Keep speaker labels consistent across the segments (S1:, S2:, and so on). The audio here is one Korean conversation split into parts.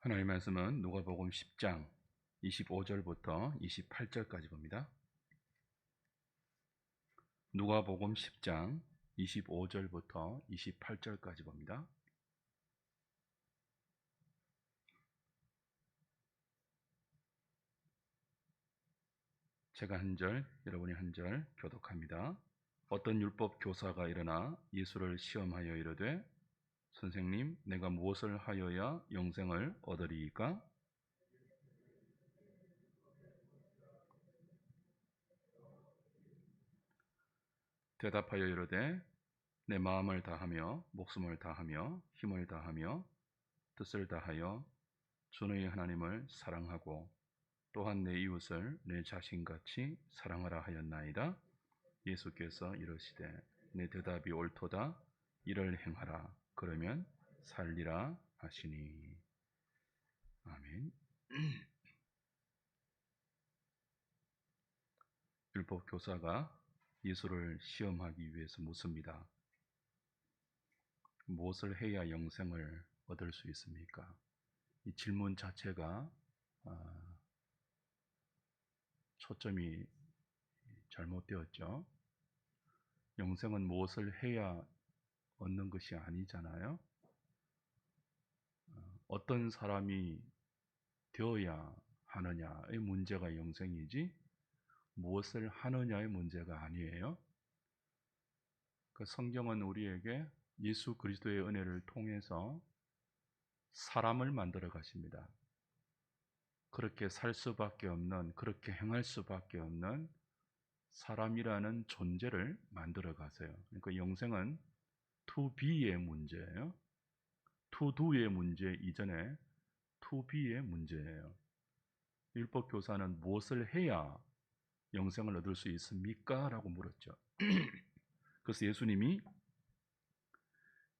S1: 하나님의 말씀은 누가복음 10장 25절부터 28절까지 봅니다. 누가복음 10장 25절부터 28절까지 봅니다. 제가 한 절, 여러분이 한 절 교독합니다. 어떤 율법 교사가 일어나 예수를 시험하여 이르되 선생님, 내가 무엇을 하여야 영생을 얻으리이까? 대답하여 이르되 내 마음을 다하며 목숨을 다하며 힘을 다하며 뜻을 다하여 주 너희 하나님을 사랑하고 또한 내 이웃을 내 자신같이 사랑하라 하였나이다. 예수께서 이르시되 내 대답이 옳도다. 이를 행하라. 그러면 살리라 하시니. 아멘. 율법 교사가 예수를 시험하기 위해서 묻습니다. 무엇을 해야 영생을 얻을 수 있습니까? 이 질문 자체가 초점이 잘못되었죠. 영생은 무엇을 해야 얻는 것이 아니잖아요. 어떤 사람이 되어야 하느냐의 문제가 영생이지 무엇을 하느냐의 문제가 아니에요. 그 성경은 우리에게 예수 그리스도의 은혜를 통해서 사람을 만들어 가십니다. 그렇게 살 수밖에 없는, 그렇게 행할 수밖에 없는 사람이라는 존재를 만들어 가세요. 그러니까 영생은 to be의 문제예요. to do의 문제 이전에 to be의 문제예요. 율법 교사는 무엇을 해야 영생을 얻을 수 있습니까? 라고 물었죠. 그래서 예수님이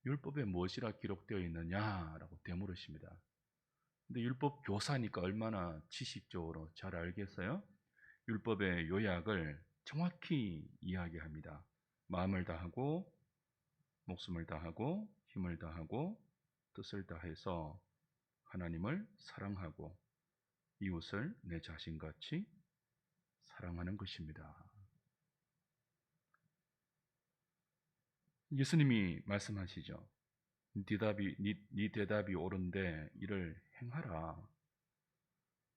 S1: 율법에 무엇이라 기록되어 있느냐라고 되물으십니다. 근데 율법 교사니까 얼마나 지식적으로 잘 알겠어요? 율법의 요약을 정확히 이야기합니다. 마음을 다하고 목숨을 다하고 힘을 다하고 뜻을 다해서 하나님을 사랑하고 이웃을 내 자신같이 사랑하는 것입니다. 예수님이 말씀하시죠. 네 대답이 옳은데 이를 행하라.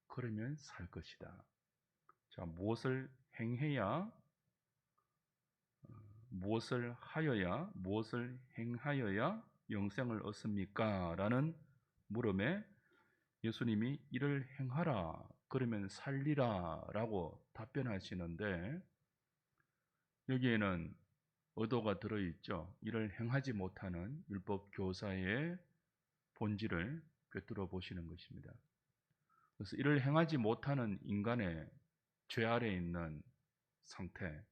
S1: 그러면 살 것이다. 자, 무엇을 행해야, 무엇을 하여야, 무엇을 행하여야 영생을 얻습니까? 라는 물음에 예수님이 이를 행하라. 그러면 살리라. 라고 답변하시는데 여기에는 의도가 들어있죠. 이를 행하지 못하는 율법 교사의 본질을 꿰뚫어 보시는 것입니다. 그래서 이를 행하지 못하는 인간의 죄 아래에 있는 상태,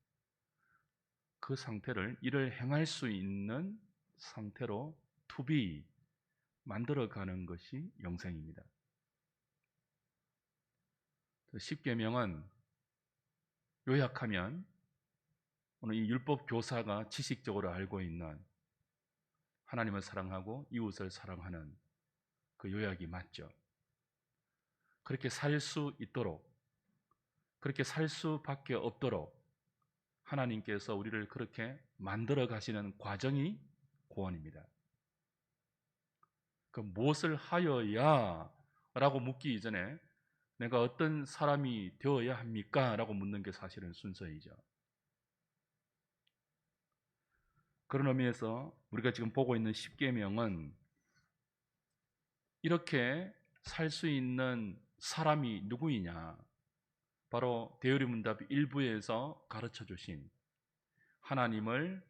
S1: 그 상태를 이를 행할 수 있는 상태로 to be 만들어가는 것이 영생입니다. 십계명은 요약하면 오늘 이 율법 교사가 지식적으로 알고 있는 하나님을 사랑하고 이웃을 사랑하는 그 요약이 맞죠. 그렇게 살 수 있도록, 그렇게 살 수밖에 없도록 하나님께서 우리를 그렇게 만들어 가시는 과정이 구원입니다. 그 무엇을 하여야 라고 묻기 이전에 내가 어떤 사람이 되어야 합니까? 라고 묻는 게 사실은 순서이죠. 그런 의미에서 우리가 지금 보고 있는 십계명은 이렇게 살 수 있는 사람이 누구이냐? 바로 대의문답 1부에서 가르쳐 주신 하나님을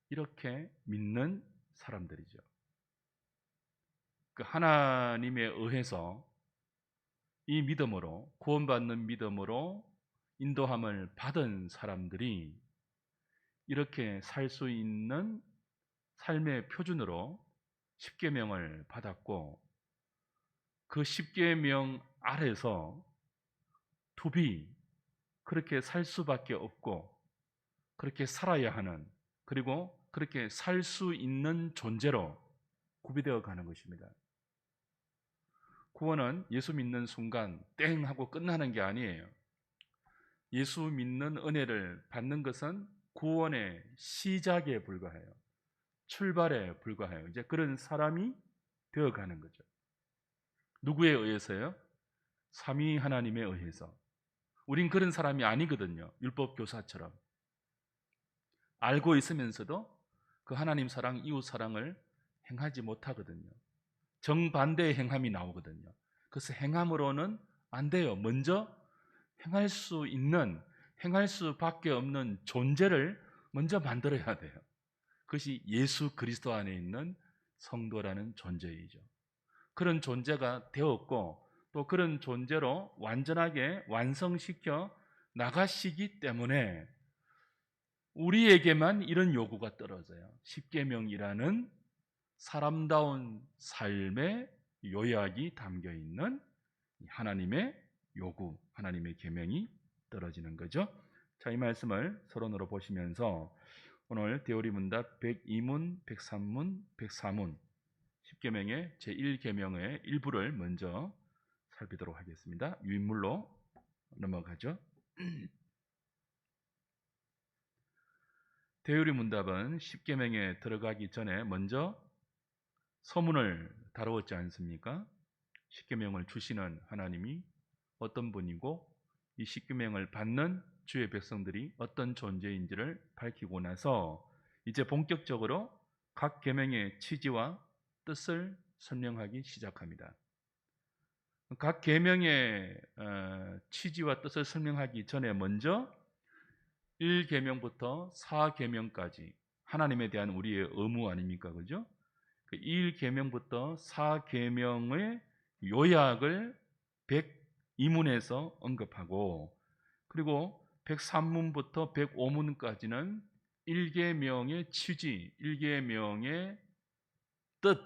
S1: 이렇게 믿는 사람들이죠. 그 하나님에 의해서 이 믿음으로, 구원받는 믿음으로 인도함을 받은 사람들이 이렇게 살 수 있는 삶의 표준으로 십계명을 받았고 그 십계명 아래서 to be, 그렇게 살 수밖에 없고 그렇게 살아야 하는, 그리고 그렇게 살 수 있는 존재로 구비되어 가는 것입니다. 구원은 예수 믿는 순간 땡 하고 끝나는 게 아니에요. 예수 믿는 은혜를 받는 것은 구원의 시작에 불과해요. 출발에 불과해요. 이제 그런 사람이 되어가는 거죠. 누구에 의해서요? 삼위 하나님에 의해서. 우린 그런 사람이 아니거든요. 율법 교사처럼 알고 있으면서도 그 하나님 사랑, 이웃 사랑을 행하지 못하거든요. 정반대의 행함이 나오거든요. 그래서 행함으로는 안 돼요. 먼저 행할 수 있는, 행할 수밖에 없는 존재를 먼저 만들어야 돼요. 그것이 예수 그리스도 안에 있는 성도라는 존재이죠. 그런 존재가 되었고 또 그런 존재로 완전하게 완성시켜 나가시기 때문에 우리에게만 이런 요구가 떨어져요. 십계명이라는 사람다운 삶의 요약이 담겨 있는 하나님의 요구, 하나님의 계명이 떨어지는 거죠. 자, 이 말씀을 서론으로 보시면서 오늘 대오리 문답 102문, 103문, 104문 십계명의 제1계명의 일부를 먼저 살피도록 하겠습니다. 유인물로 넘어가죠. 대오리 문답은 십계명에 들어가기 전에 먼저 서문을 다루었지 않습니까? 십계명을 주시는 하나님이 어떤 분이고 이 십계명을 받는 주의 백성들이 어떤 존재인지를 밝히고 나서 이제 본격적으로 각 계명의 취지와 뜻을 설명하기 시작합니다. 각 계명의 취지와 뜻을 설명하기 전에 먼저 1계명부터 4계명까지 하나님에 대한 우리의 의무 아닙니까? 그죠? 1계명부터 4계명의 요약을 102문에서 언급하고 그리고 103문부터 105문까지는 1계명의 취지, 1계명의 뜻,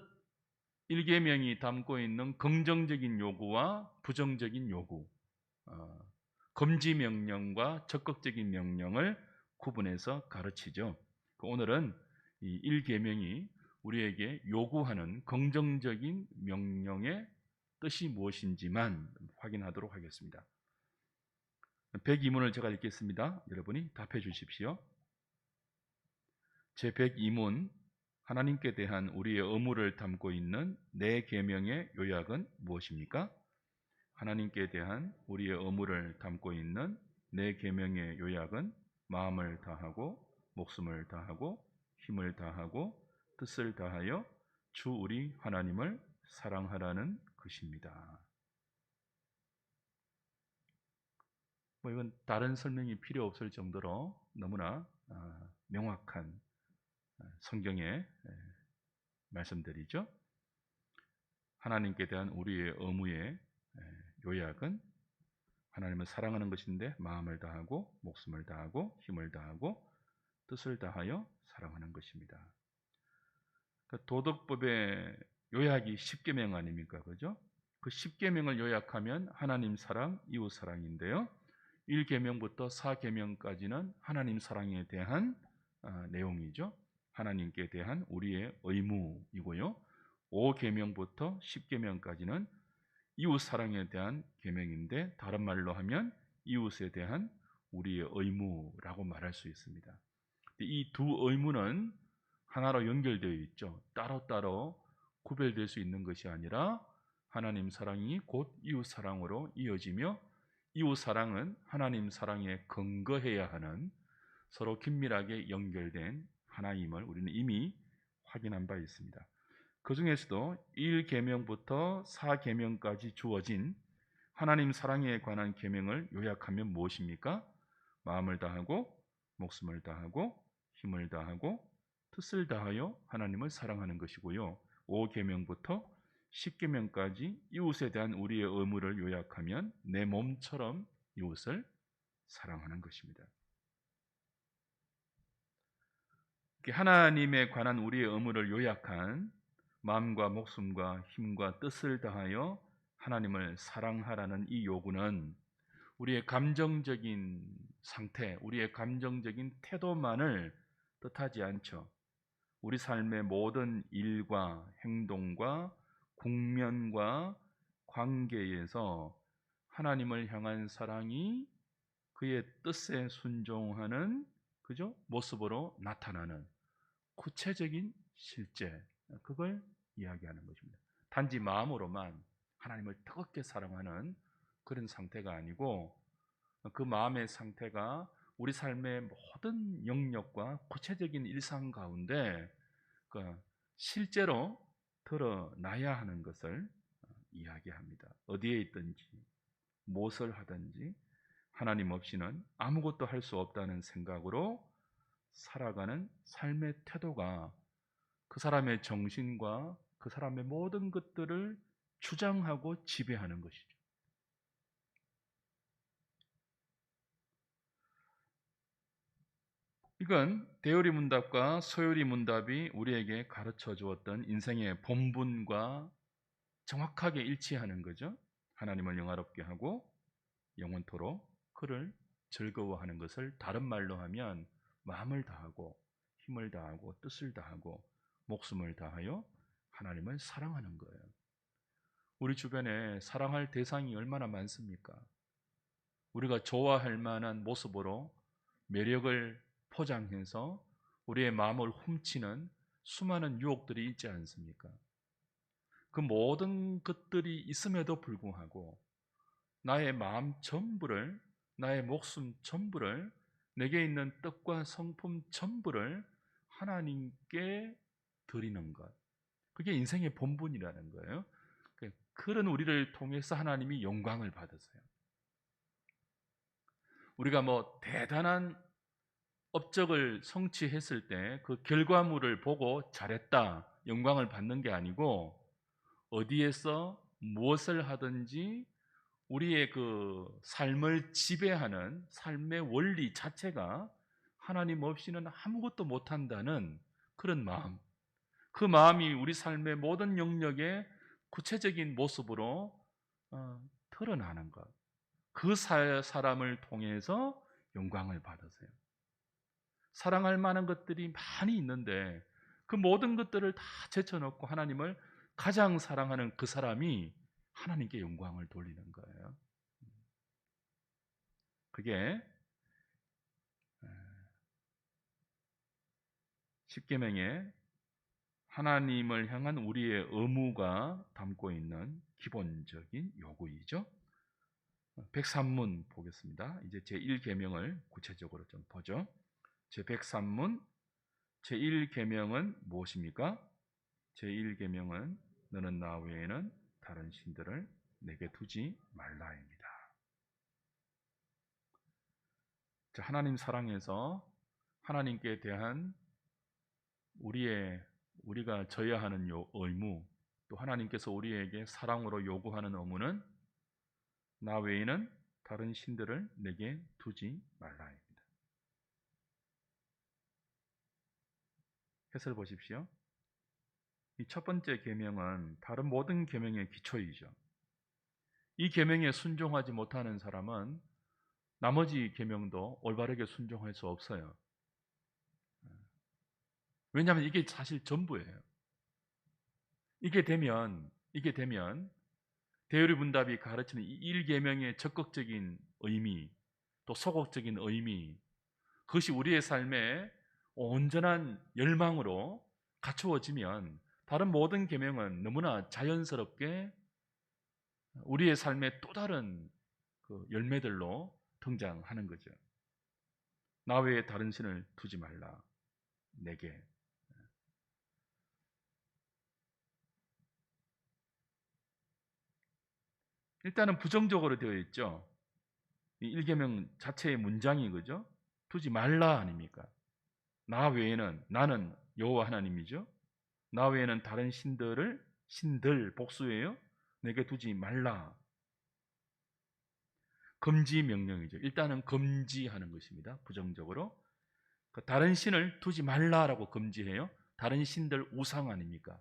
S1: 1계명이 담고 있는 긍정적인 요구와 부정적인 요구, 금지 명령과 적극적인 명령을 구분해서 가르치죠. 오늘은 이 1계명이 우리에게 요구하는 긍정적인 명령의 뜻이 무엇인지만 확인하도록 하겠습니다. 102문을 제가 읽겠습니다. 여러분이 답해 주십시오. 제102문 하나님께 대한 우리의 의무를 담고 있는 네 계명의 요약은 무엇입니까? 하나님께 대한 우리의 의무를 담고 있는 네 계명의 요약은 마음을 다하고 목숨을 다하고 힘을 다하고 뜻을 다하여 주 우리 하나님을 사랑하라는 것입니다. 이건 다른 설명이 필요 없을 정도로 너무나 명확한 성경의 말씀들이죠. 하나님께 대한 우리의 의무의 요약은 하나님을 사랑하는 것인데 마음을 다하고 목숨을 다하고 힘을 다하고 뜻을 다하여 사랑하는 것입니다. 도덕법의 요약이 10계명 아닙니까? 그죠? 그 10계명을 요약하면 하나님 사랑, 이웃 사랑인데요. 1계명부터 4계명까지는 하나님 사랑에 대한 내용이죠. 하나님께 대한 우리의 의무이고요. 5계명부터 10계명까지는 이웃 사랑에 대한 계명인데 다른 말로 하면 이웃에 대한 우리의 의무라고 말할 수 있습니다. 이 두 의무는 하나로 연결되어 있죠. 따로따로 구별될 수 있는 것이 아니라 하나님 사랑이 곧 이웃 사랑으로 이어지며 이웃 사랑은 하나님 사랑에 근거해야 하는 서로 긴밀하게 연결된 하나임을 우리는 이미 확인한 바 있습니다. 그 중에서도 1계명부터 4계명까지 주어진 하나님 사랑에 관한 계명을 요약하면 무엇입니까? 마음을 다하고 목숨을 다하고 힘을 다하고 뜻을 다하여 하나님을 사랑하는 것이고요. 5계명부터 10계명까지 이웃에 대한 우리의 의무를 요약하면 내 몸처럼 이웃을 사랑하는 것입니다. 하나님에 관한 우리의 의무를 요약한 마음과 목숨과 힘과 뜻을 다하여 하나님을 사랑하라는 이 요구는 우리의 감정적인 상태, 우리의 감정적인 태도만을 뜻하지 않죠. 우리 삶의 모든 일과 행동과 국면과 관계에서 하나님을 향한 사랑이 그의 뜻에 순종하는 그죠? 모습으로 나타나는 구체적인 실제, 그걸 이야기하는 것입니다. 단지 마음으로만 하나님을 뜨겁게 사랑하는 그런 상태가 아니고, 그 마음의 상태가 우리 삶의 모든 영역과 구체적인 일상 가운데 그 실제로 드러나야 하는 것을 이야기합니다. 어디에 있든지 무엇을 하든지 하나님 없이는 아무것도 할 수 없다는 생각으로 살아가는 삶의 태도가 그 사람의 정신과 그 사람의 모든 것들을 주장하고 지배하는 것이죠. 이건 대요리 문답과 소요리 문답이 우리에게 가르쳐 주었던 인생의 본분과 정확하게 일치하는 거죠. 하나님을 영화롭게 하고 영원토록 그를 즐거워하는 것을 다른 말로 하면 마음을 다하고 힘을 다하고 뜻을 다하고 목숨을 다하여 하나님을 사랑하는 거예요. 우리 주변에 사랑할 대상이 얼마나 많습니까? 우리가 좋아할 만한 모습으로 매력을 포장해서 우리의 마음을 훔치는 수많은 유혹들이 있지 않습니까? 그 모든 것들이 있음에도 불구하고 나의 마음 전부를, 나의 목숨 전부를, 내게 있는 뜻과 성품 전부를 하나님께 드리는 것, 그게 인생의 본분이라는 거예요. 그런 우리를 통해서 하나님이 영광을 받으세요. 우리가 뭐 대단한 업적을 성취했을 때 그 결과물을 보고 잘했다, 영광을 받는 게 아니고, 어디에서 무엇을 하든지 우리의 그 삶을 지배하는 삶의 원리 자체가 하나님 없이는 아무것도 못한다는 그런 마음, 그 마음이 우리 삶의 모든 영역에 구체적인 모습으로 드러나는 것, 그 사람을 통해서 영광을 받으세요. 사랑할 만한 것들이 많이 있는데 그 모든 것들을 다 제쳐놓고 하나님을 가장 사랑하는 그 사람이 하나님께 영광을 돌리는 거예요. 그게 십계명에 하나님을 향한 우리의 의무가 담고 있는 기본적인 요구이죠. 103문 보겠습니다. 이제 제1계명을 구체적으로 좀 보죠. 제103문 제1계명은 무엇입니까? 제1계명은 너는 나 외에는 다른 신들을 내게 두지 말라입니다. 자, 하나님 사랑에서 하나님께 대한 우리가 져야 하는 의무, 또 하나님께서 우리에게 사랑으로 요구하는 의무는 나 외에는 다른 신들을 내게 두지 말라입니다. 해설 보십시오. 이 첫 번째 계명은 다른 모든 계명의 기초이죠. 이 계명에 순종하지 못하는 사람은 나머지 계명도 올바르게 순종할 수 없어요. 왜냐하면 이게 사실 전부예요. 이게 되면 대요리 문답이 가르치는 이 1계명의 적극적인 의미, 또 소극적인 의미, 그것이 우리의 삶에 온전한 열망으로 갖추어지면 다른 모든 계명은 너무나 자연스럽게 우리의 삶의 또 다른 그 열매들로 등장하는 거죠. 나 외에 다른 신을 두지 말라, 내게. 일단은 부정적으로 되어 있죠. 이 1계명 자체의 문장이 그죠? 두지 말라 아닙니까? 나 외에는, 나는 여호와 하나님이죠. 나 외에는 다른 신들 복수예요. 내게 두지 말라. 금지 명령이죠. 일단은 금지하는 것입니다. 부정적으로. 다른 신을 두지 말라라고 금지해요. 다른 신들 우상 아닙니까?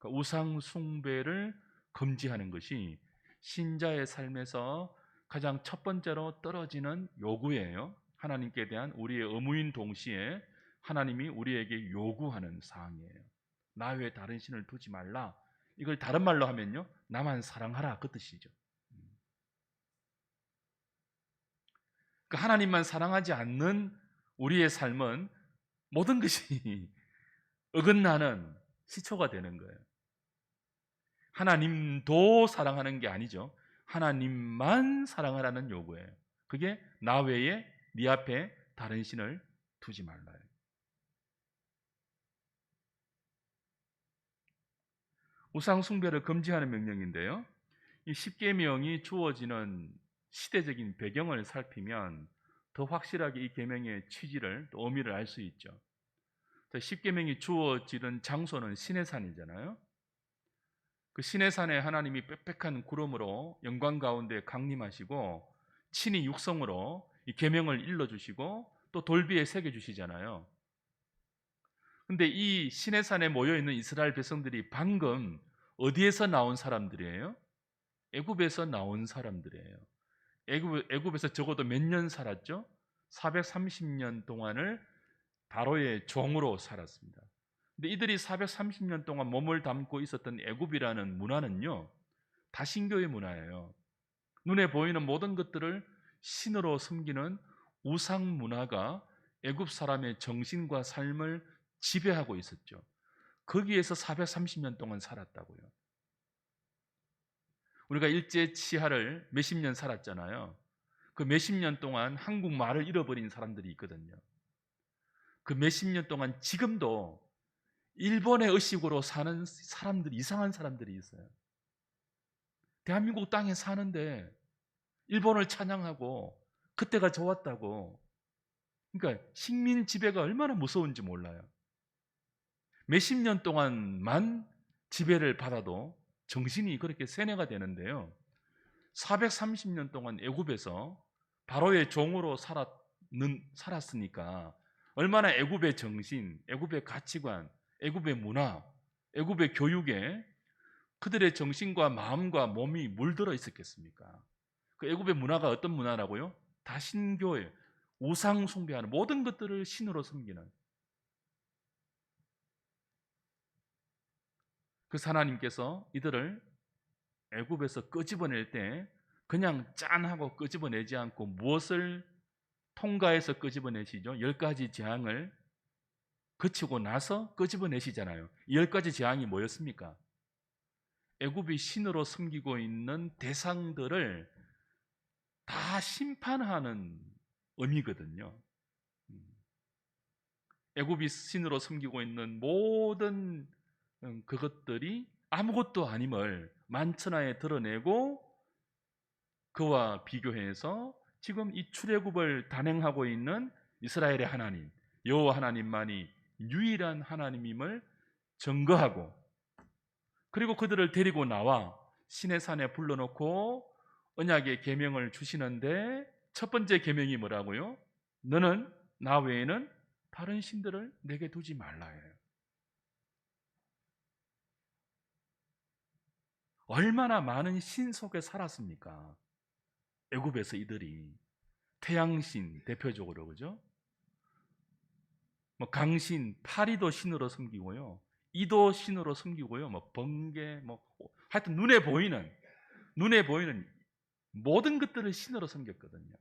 S1: 우상 숭배를 금지하는 것이 신자의 삶에서 가장 첫 번째로 떨어지는 요구예요. 하나님께 대한 우리의 의무인 동시에 하나님이 우리에게 요구하는 사항이에요. 나 외에 다른 신을 두지 말라. 이걸 다른 말로 하면요, 나만 사랑하라 그 뜻이죠. 그 하나님만 사랑하지 않는 우리의 삶은 모든 것이 어긋나는 시초가 되는 거예요. 하나님도 사랑하는 게 아니죠. 하나님만 사랑하라는 요구예요. 그게 나 외에 네 앞에 다른 신을 두지 말라요. 우상 숭배를 금지하는 명령인데요. 이 십계명이 주어지는 시대적인 배경을 살피면 더 확실하게 이 계명의 취지를 또 의미를 알 수 있죠. 십계명이 주어지는 장소는 시내산이잖아요. 그 시내산에 하나님이 빽빽한 구름으로 영광 가운데 강림하시고 친히 육성으로 이 계명을 일러주시고 또 돌비에 새겨주시잖아요. 근데 이 시내산에 모여있는 이스라엘 백성들이 방금 어디에서 나온 사람들이에요? 애굽에서 나온 사람들이에요. 애굽에서 적어도 몇 년 살았죠? 430년 동안을 바로의 종으로 살았습니다. 근데 이들이 430년 동안 몸을 담고 있었던 애굽이라는 문화는요, 다신교의 문화예요. 눈에 보이는 모든 것들을 신으로 섬기는 우상 문화가 애굽 사람의 정신과 삶을 지배하고 있었죠. 거기에서 430년 동안 살았다고요. 우리가 일제 치하를 몇십 년 살았잖아요. 그 몇십 년 동안 한국말을 잃어버린 사람들이 있거든요. 그 몇십 년 동안 지금도 일본의 의식으로 사는 사람들이, 이상한 사람들이 있어요. 대한민국 땅에 사는데 일본을 찬양하고 그때가 좋았다고. 그러니까 식민 지배가 얼마나 무서운지 몰라요. 몇십 년 동안만 지배를 받아도 정신이 그렇게 세뇌가 되는데요. 430년 동안 애굽에서 바로의 종으로 살았으니까 얼마나 애굽의 정신, 애굽의 가치관, 애굽의 문화, 애굽의 교육에 그들의 정신과 마음과 몸이 물들어 있었겠습니까? 그 애굽의 문화가 어떤 문화라고요? 다신교예요. 우상 숭배하는 모든 것들을 신으로 섬기는. 그 하나님께서 이들을 애굽에서 끄집어낼 때 그냥 짠하고 끄집어내지 않고 무엇을 통과해서 끄집어내시죠? 10가지 재앙을 거치고 나서 끄집어내시잖아요. 이 10가지 재앙이 뭐였습니까? 애굽이 신으로 섬기고 있는 대상들을 다 심판하는 의미거든요. 애굽이 신으로 섬기고 있는 모든 그것들이 아무것도 아님을 만천하에 드러내고 그와 비교해서 지금 이 출애굽을 단행하고 있는 이스라엘의 하나님, 여호와 하나님만이 유일한 하나님임을 증거하고, 그리고 그들을 데리고 나와 시내산에 불러놓고 언약의 계명을 주시는데 첫 번째 계명이 뭐라고요? 너는 나 외에는 다른 신들을 내게 두지 말라예요. 얼마나 많은 신 속에 살았습니까? 애굽에서 이들이 태양신 대표적으로, 그죠? 뭐 강신, 파리도 신으로 섬기고요, 이도 신으로 섬기고요, 뭐 번개, 뭐 하여튼 눈에 보이는 모든 것들을 신으로 섬겼거든요.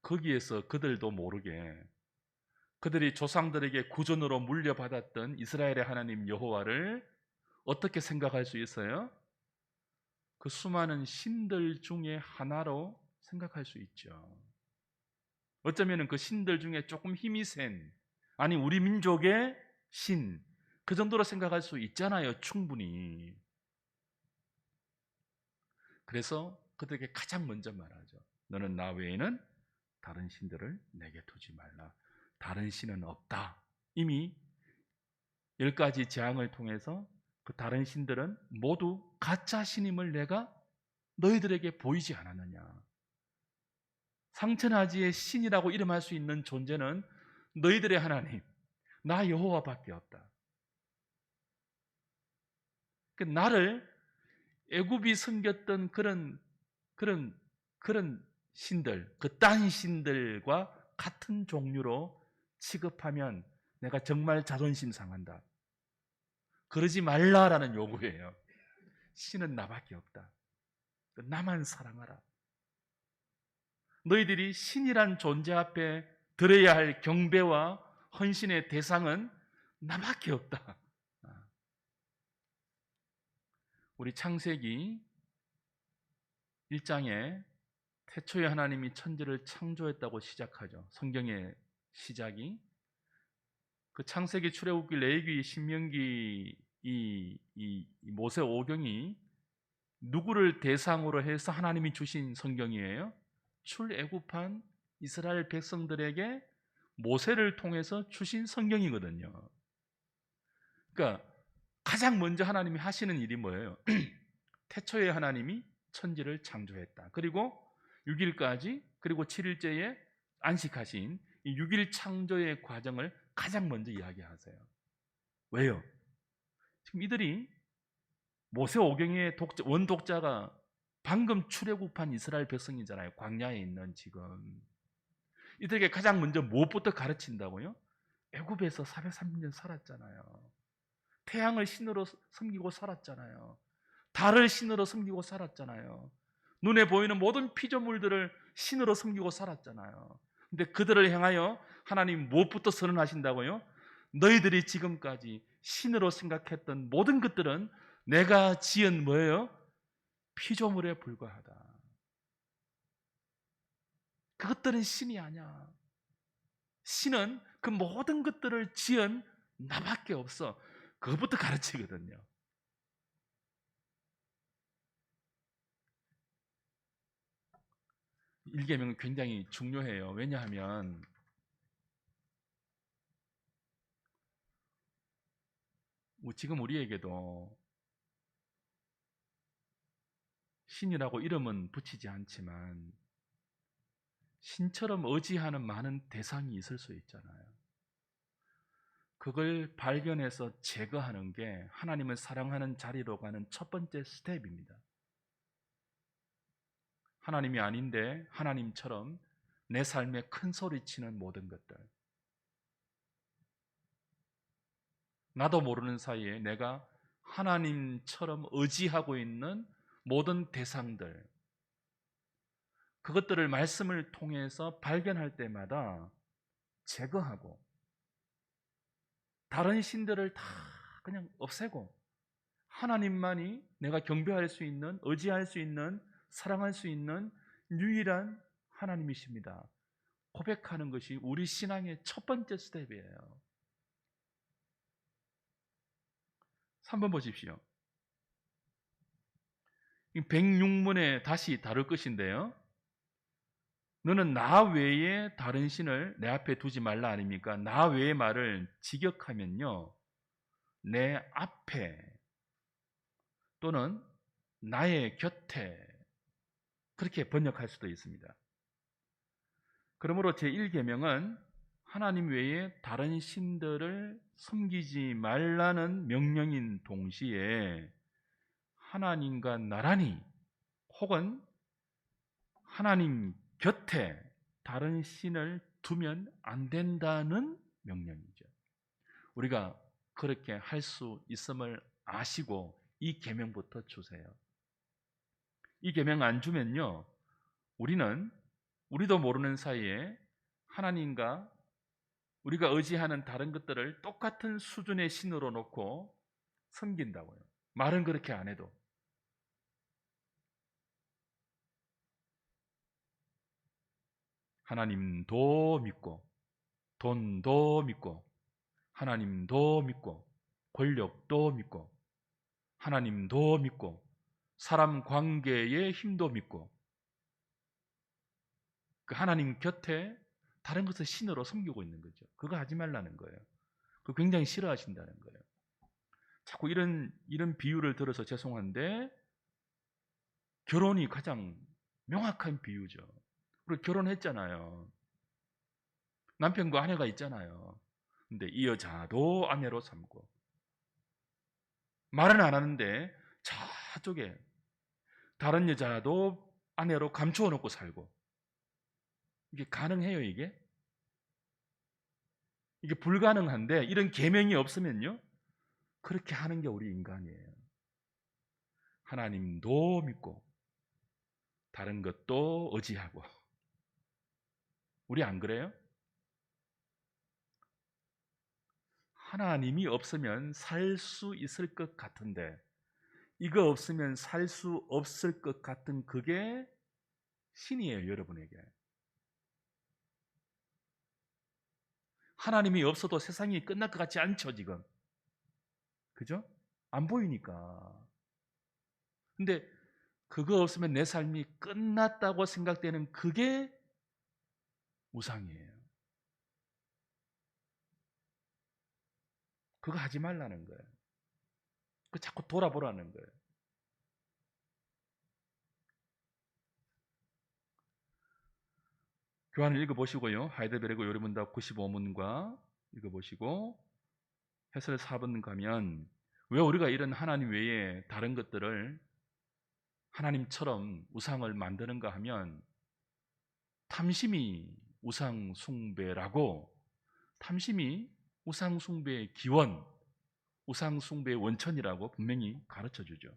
S1: 거기에서 그들도 모르게 그들이 조상들에게 구전으로 물려받았던 이스라엘의 하나님 여호와를 어떻게 생각할 수 있어요? 그 수많은 신들 중에 하나로 생각할 수 있죠. 어쩌면 그 신들 중에 조금 힘이 센, 아니 우리 민족의 신, 그 정도로 생각할 수 있잖아요, 충분히. 그래서 그들에게 가장 먼저 말하죠. 너는 나 외에는 다른 신들을 내게 두지 말라. 다른 신은 없다. 이미 10가지 재앙을 통해서 그 다른 신들은 모두 가짜 신임을 내가 너희들에게 보이지 않았느냐. 상천하지의 신이라고 이름할 수 있는 존재는 너희들의 하나님, 나 여호와밖에 없다. 그 나를 애굽이 섬겼던 그런 신들, 그 딴 신들과 같은 종류로 취급하면 내가 정말 자존심 상한다. 그러지 말라라는 요구예요. 신은 나밖에 없다. 나만 사랑하라. 너희들이 신이란 존재 앞에 드려야 할 경배와 헌신의 대상은 나밖에 없다. 우리 창세기 1장에 태초에 하나님이 천지를 창조했다고 시작하죠. 성경의 시작이. 그 창세기, 출애굽기, 레위기, 신명기 이 모세 오경이 누구를 대상으로 해서 하나님이 주신 성경이에요? 출애굽한 이스라엘 백성들에게 모세를 통해서 주신 성경이거든요. 그러니까 가장 먼저 하나님이 하시는 일이 뭐예요? 태초에 하나님이 천지를 창조했다. 그리고 6일까지, 그리고 7일째에 안식하신 이 6일 창조의 과정을 가장 먼저 이야기하세요. 왜요? 지금 이들이 모세오경의 원독자가 방금 출애굽한 이스라엘 백성이잖아요. 광야에 있는 지금. 이들에게 가장 먼저 무엇부터 가르친다고요? 애굽에서 430년 살았잖아요. 태양을 신으로 섬기고 살았잖아요. 달을 신으로 섬기고 살았잖아요. 눈에 보이는 모든 피조물들을 신으로 섬기고 살았잖아요. 근데 그들을 향하여 하나님 무엇부터 선언하신다고요? 너희들이 지금까지 신으로 생각했던 모든 것들은 내가 지은 뭐예요? 피조물에 불과하다. 그것들은 신이 아니야. 신은 그 모든 것들을 지은 나밖에 없어. 그것부터 가르치거든요. 일계명은 굉장히 중요해요. 왜냐하면 지금 우리에게도 신이라고 이름은 붙이지 않지만 신처럼 의지하는 많은 대상이 있을 수 있잖아요. 그걸 발견해서 제거하는 게 하나님을 사랑하는 자리로 가는 첫 번째 스텝입니다. 하나님이 아닌데 하나님처럼 내 삶에 큰 소리치는 모든 것들, 나도 모르는 사이에 내가 하나님처럼 의지하고 있는 모든 대상들, 그것들을 말씀을 통해서 발견할 때마다 제거하고 다른 신들을 다 그냥 없애고 하나님만이 내가 경배할 수 있는, 의지할 수 있는, 사랑할 수 있는 유일한 하나님이십니다. 고백하는 것이 우리 신앙의 첫 번째 스텝이에요. 3번 보십시오. 106문에 다시 다룰 것인데요. 너는 나 외에 다른 신을 내 앞에 두지 말라 아닙니까? 나 외의 말을 직역하면요, 내 앞에 또는 나의 곁에, 그렇게 번역할 수도 있습니다. 그러므로 제1계명은 하나님 외에 다른 신들을 섬기지 말라는 명령인 동시에 하나님과 나란히 혹은 하나님 곁에 다른 신을 두면 안 된다는 명령이죠. 우리가 그렇게 할 수 있음을 아시고 이 계명부터 주세요. 이 계명 안 주면요, 우리도 모르는 사이에 하나님과 우리가 의지하는 다른 것들을 똑같은 수준의 신으로 놓고 섬긴다고요. 말은 그렇게 안 해도. 하나님도 믿고, 돈도 믿고, 하나님도 믿고, 권력도 믿고, 하나님도 믿고, 사람 관계의 힘도 믿고, 그 하나님 곁에 다른 것을 신으로 섬기고 있는 거죠. 그거 하지 말라는 거예요. 그거 굉장히 싫어하신다는 거예요. 자꾸 이런 비유를 들어서 죄송한데, 결혼이 가장 명확한 비유죠. 우리 결혼했잖아요. 남편과 아내가 있잖아요. 근데 이 여자도 아내로 삼고, 말은 안 하는데 저쪽에 다른 여자도 아내로 감추어 놓고 살고, 이게 가능해요, 이게? 이게 불가능한데 이런 계명이 없으면요, 그렇게 하는 게 우리 인간이에요. 하나님도 믿고 다른 것도 의지하고. 우리 안 그래요? 하나님이 없으면 살 수 있을 것 같은데 이거 없으면 살 수 없을 것 같은 그게 신이에요, 여러분에게. 하나님이 없어도 세상이 끝날 것 같지 않죠, 지금. 그죠? 안 보이니까. 근데 그거 없으면 내 삶이 끝났다고 생각되는 그게 우상이에요. 그거 하지 말라는 거예요. 그 자꾸 돌아보라는 거예요. 교환을 읽어보시고요. 하이델베르그 요리문답 95문과 읽어보시고 해설 4번 가면 왜 우리가 이런 하나님 외에 다른 것들을 하나님처럼 우상을 만드는가 하면 탐심이 우상 숭배라고, 탐심이 우상 숭배의 기원, 우상 숭배의 원천이라고 분명히 가르쳐 주죠.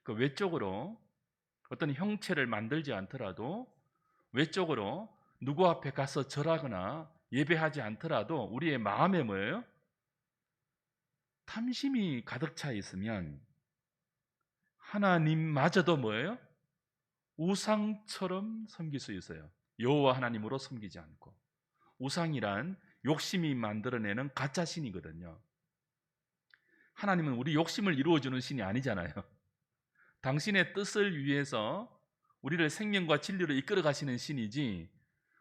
S1: 그 외적으로 어떤 형체를 만들지 않더라도, 외적으로 누구 앞에 가서 절하거나 예배하지 않더라도 우리의 마음에 뭐예요? 탐심이 가득 차 있으면 하나님마저도 뭐예요? 우상처럼 섬길 수 있어요. 여호와 하나님으로 섬기지 않고. 우상이란 욕심이 만들어내는 가짜 신이거든요. 하나님은 우리 욕심을 이루어주는 신이 아니잖아요. 당신의 뜻을 위해서 우리를 생명과 진리로 이끌어 가시는 신이지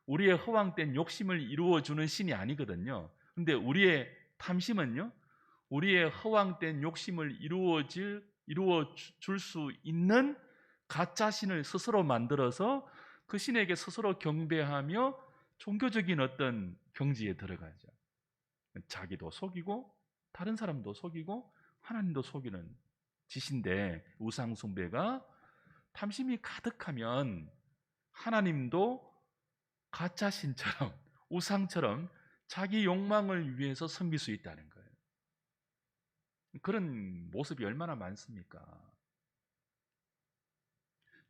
S1: 우리의 허황된 욕심을 이루어주는 신이 아니거든요. 근데 우리의 탐심은요, 우리의 허황된 욕심을 이루어줄 수 있는 가짜 신을 스스로 만들어서 그 신에게 스스로 경배하며 종교적인 어떤 경지에 들어가죠. 자기도 속이고 다른 사람도 속이고 하나님도 속이는 짓인데, 우상 숭배가 탐심이 가득하면 하나님도 가짜 신처럼 우상처럼 자기 욕망을 위해서 섬길 수 있다는 거예요. 그런 모습이 얼마나 많습니까?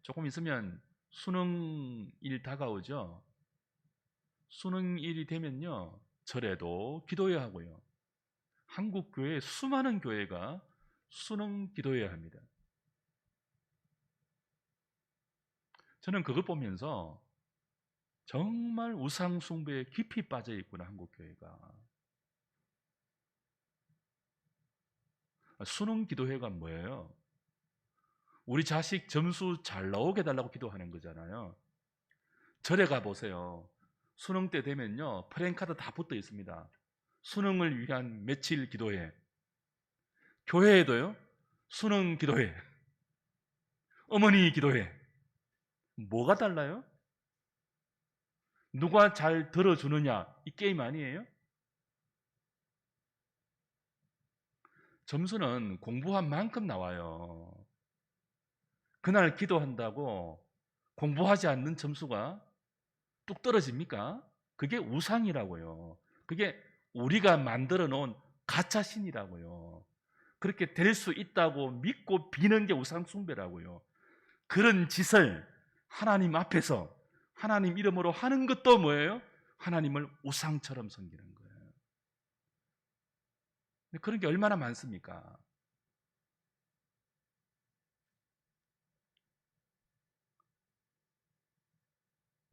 S1: 조금 있으면 수능일 다가오죠. 수능일이 되면요, 절에도 기도해야 하고요. 한국 교회 수많은 교회가 수능 기도해야 합니다. 저는 그걸 보면서 정말 우상 숭배에 깊이 빠져 있구나, 한국 교회가. 수능 기도회가 뭐예요? 우리 자식 점수 잘 나오게 해달라고 기도하는 거잖아요. 절에 가보세요. 수능 때 되면요, 프랜카드 다 붙어 있습니다. 수능을 위한 며칠 기도회. 교회에도요, 수능 기도회, 어머니 기도회. 뭐가 달라요? 누가 잘 들어주느냐, 이 게임 아니에요? 점수는 공부한 만큼 나와요. 그날 기도한다고 공부하지 않는 점수가 뚝 떨어집니까? 그게 우상이라고요. 그게 우리가 만들어 놓은 가짜 신이라고요. 그렇게 될 수 있다고 믿고 비는 게 우상 숭배라고요. 그런 짓을 하나님 앞에서 하나님 이름으로 하는 것도 뭐예요? 하나님을 우상처럼 섬기는 거예요. 근데 그런 게 얼마나 많습니까?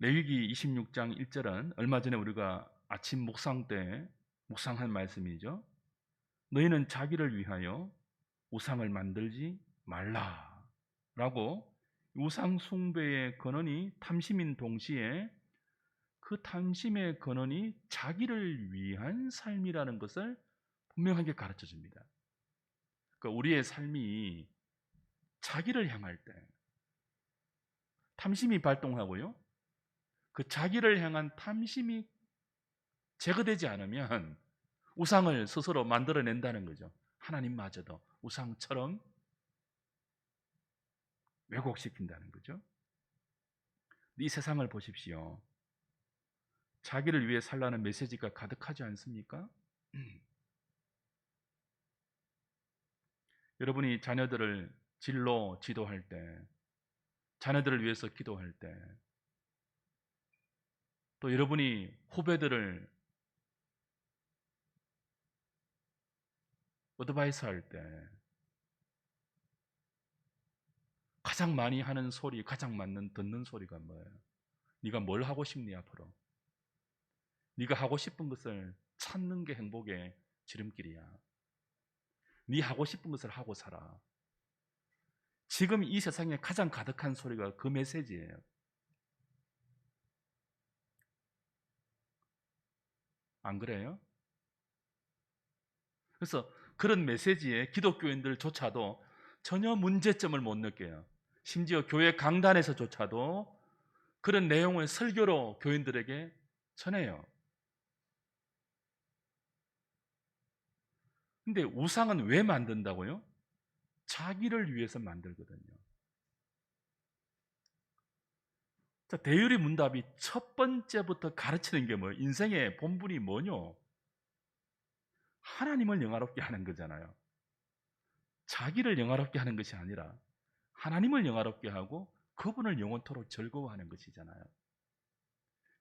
S1: 레위기 26장 1절은 얼마 전에 우리가 아침 묵상 때 묵상한 말씀이죠. 너희는 자기를 위하여 우상을 만들지 말라라고, 우상 숭배의 근원이 탐심인 동시에 그 탐심의 근원이 자기를 위한 삶이라는 것을 분명하게 가르쳐 줍니다. 그러니까 우리의 삶이 자기를 향할 때 탐심이 발동하고요, 그 자기를 향한 탐심이 제거되지 않으면 우상을 스스로 만들어낸다는 거죠. 하나님마저도 우상처럼 왜곡시킨다는 거죠. 이 세상을 보십시오. 자기를 위해 살라는 메시지가 가득하지 않습니까? 여러분이 자녀들을 진로 지도할 때, 자녀들을 위해서 기도할 때, 또 여러분이 후배들을 어드바이스 할 때 가장 많이 하는 소리, 가장 맞는 듣는 소리가 뭐예요? 네가 뭘 하고 싶니 앞으로? 네가 하고 싶은 것을 찾는 게 행복의 지름길이야. 네 하고 싶은 것을 하고 살아. 지금 이 세상에 가장 가득한 소리가 그 메시지예요. 안 그래요? 그래서 그런 메시지에 기독교인들조차도 전혀 문제점을 못 느껴요. 심지어 교회 강단에서조차도 그런 내용을 설교로 교인들에게 전해요. 근데 우상은 왜 만든다고요? 자기를 위해서 만들거든요. 자, 대유리 문답이 첫 번째부터 가르치는 게 뭐예요? 인생의 본분이 뭐뇨? 하나님을 영화롭게 하는 거잖아요. 자기를 영화롭게 하는 것이 아니라 하나님을 영화롭게 하고 그분을 영원토록 즐거워하는 것이잖아요.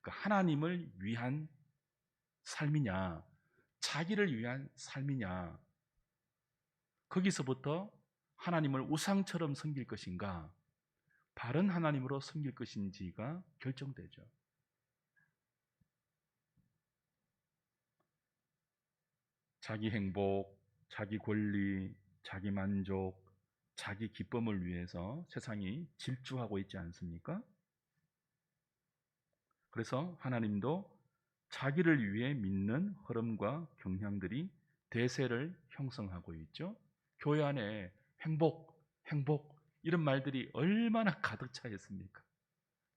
S1: 그러니까 하나님을 위한 삶이냐, 자기를 위한 삶이냐, 거기서부터 하나님을 우상처럼 섬길 것인가, 바른 하나님으로 섬길 것인지가 결정되죠. 자기 행복, 자기 권리, 자기 만족, 자기 기쁨을 위해서 세상이 질주하고 있지 않습니까? 그래서 하나님도 자기를 위해 믿는 흐름과 경향들이 대세를 형성하고 있죠. 교회 안에 행복, 행복 이런 말들이 얼마나 가득 차 있습니까?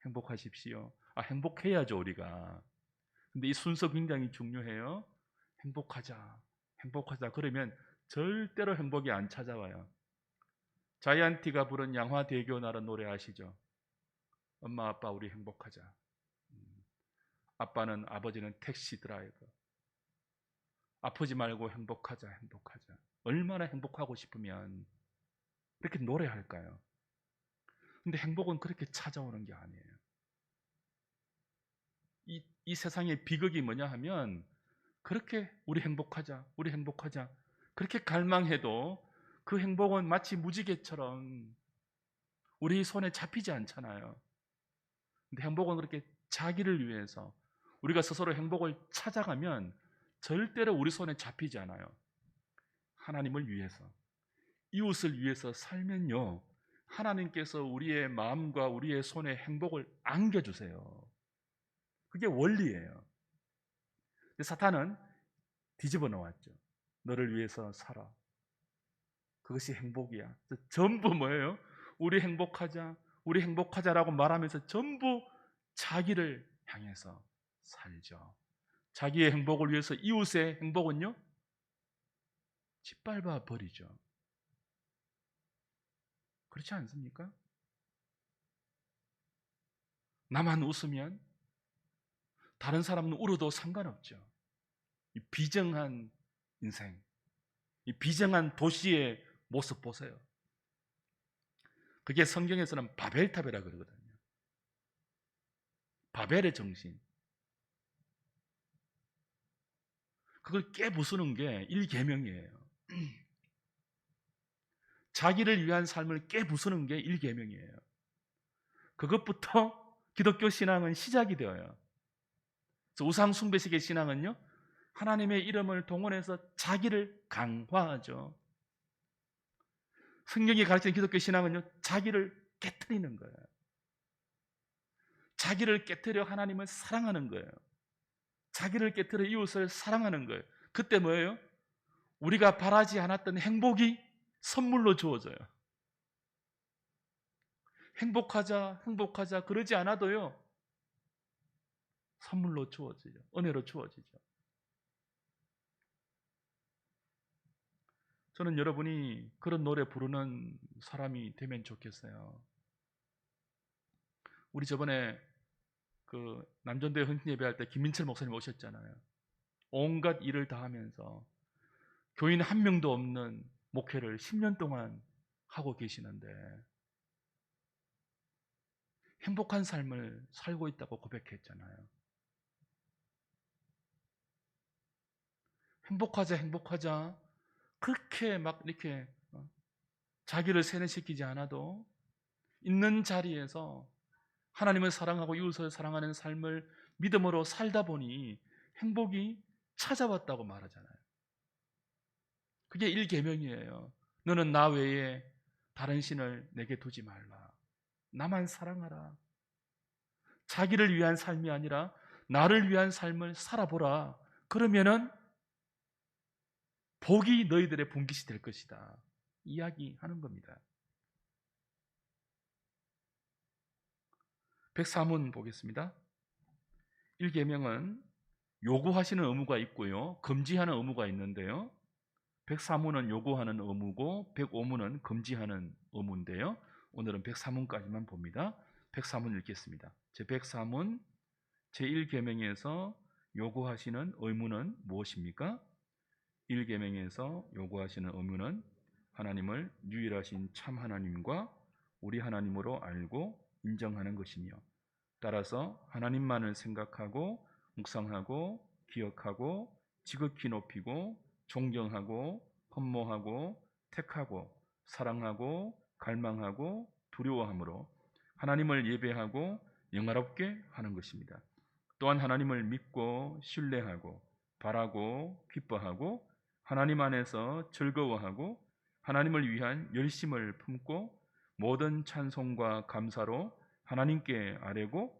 S1: 행복하십시오. 행복해야죠 우리가. 근데 이 순서 굉장히 중요해요. 행복하자, 행복하자. 그러면 절대로 행복이 안 찾아와요. 자이언티가 부른 양화대교나라 노래 아시죠? 엄마 아빠 우리 행복하자. 아빠는 아버지는 택시 드라이버. 아프지 말고 행복하자, 행복하자. 얼마나 행복하고 싶으면 이렇게 노래할까요? 근데 행복은 그렇게 찾아오는 게 아니에요. 이 세상의 비극이 뭐냐 하면 그렇게 우리 행복하자, 우리 행복하자. 그렇게 갈망해도 그 행복은 마치 무지개처럼 우리 손에 잡히지 않잖아요. 근데 행복은 그렇게 자기를 위해서 우리가 스스로 행복을 찾아가면 절대로 우리 손에 잡히지 않아요. 하나님을 위해서, 이웃을 위해서 살면요, 하나님께서 우리의 마음과 우리의 손에 행복을 안겨주세요. 그게 원리예요. 근데 사탄은 뒤집어 놓았죠. 너를 위해서 살아. 그것이 행복이야. 전부 뭐예요? 우리 행복하자, 우리 행복하자라고 말하면서 전부 자기를 향해서 살죠. 자기의 행복을 위해서 이웃의 행복은요? 짓밟아 버리죠. 그렇지 않습니까? 나만 웃으면 다른 사람은 울어도 상관없죠. 이 비정한 인생, 이 비정한 도시의 모습 보세요. 그게 성경에서는 바벨탑이라 그러거든요. 바벨의 정신. 그걸 깨부수는 게 일계명이에요. 자기를 위한 삶을 깨부수는 게 일계명이에요. 그것부터 기독교 신앙은 시작이 되어요. 우상 숭배식의 신앙은요, 하나님의 이름을 동원해서 자기를 강화하죠. 성경이 가르치는 기독교 신앙은요, 자기를 깨트리는 거예요. 자기를 깨트려 하나님을 사랑하는 거예요. 자기를 깨트려 이웃을 사랑하는 거예요. 그때 뭐예요? 우리가 바라지 않았던 행복이 선물로 주어져요. 행복하자, 행복하자 그러지 않아도요, 선물로 주어지죠. 은혜로 주어지죠. 저는 여러분이 그런 노래 부르는 사람이 되면 좋겠어요. 우리 저번에 그 남전도에 헌신 예배할 때 김민철 목사님 오셨잖아요. 온갖 일을 다 하면서 교인 한 명도 없는 목회를 10년 동안 하고 계시는데 행복한 삶을 살고 있다고 고백했잖아요. 행복하자 행복하자 그렇게 막 이렇게 자기를 세뇌시키지 않아도 있는 자리에서 하나님을 사랑하고 이웃을 사랑하는 삶을 믿음으로 살다 보니 행복이 찾아왔다고 말하잖아요. 그게 1계명이에요. 너는 나 외에 다른 신을 내게 두지 말라. 나만 사랑하라. 자기를 위한 삶이 아니라 나를 위한 삶을 살아보라. 그러면은 복이 너희들의 분깃이 될 것이다. 이야기하는 겁니다. 103문 보겠습니다. 1계명은 요구하시는 의무가 있고요. 금지하는 의무가 있는데요. 103문은 요구하는 의무고 105문은 금지하는 의무인데요. 오늘은 103문까지만 봅니다. 103문 읽겠습니다. 제 103문 제1계명에서 요구하시는 의무는 무엇입니까? 1계명에서 요구하시는 의무는 하나님을 유일하신 참 하나님과 우리 하나님으로 알고 인정하는 것이며, 따라서 하나님만을 생각하고 묵상하고 기억하고 지극히 높이고 존경하고 헌모하고 택하고 사랑하고 갈망하고 두려워함으로 하나님을 예배하고 영화롭게 하는 것입니다. 또한 하나님을 믿고 신뢰하고 바라고 기뻐하고 하나님 안에서 즐거워하고 하나님을 위한 열심을 품고 모든 찬송과 감사로 하나님께 아뢰고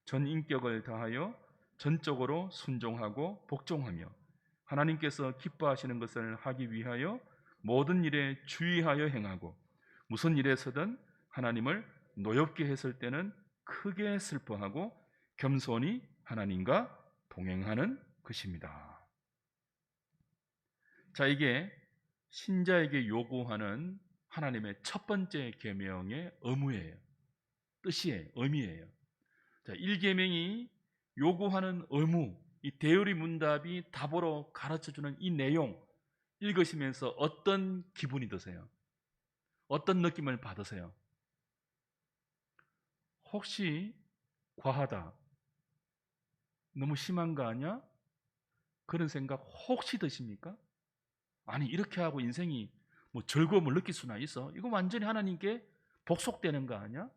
S1: 전 인격을 다하여 전적으로 순종하고 복종하며 하나님께서 기뻐하시는 것을 하기 위하여 모든 일에 주의하여 행하고 무슨 일에서든 하나님을 노엽게 했을 때는 크게 슬퍼하고 겸손히 하나님과 동행하는 것입니다. 자, 이게 신자에게 요구하는 하나님의 첫 번째 계명의 의무예요. 뜻이에요. 의미예요. 자, 1계명이 요구하는 의무, 이 대요리 문답이 답으로 가르쳐주는 이 내용 읽으시면서 어떤 기분이 드세요? 어떤 느낌을 받으세요? 혹시 과하다, 너무 심한 거 아니야? 그런 생각 혹시 드십니까? 아니, 이렇게 하고 인생이 뭐 즐거움을 느낄 수나 있어? 이거 완전히 하나님께 복속되는 거 아니야?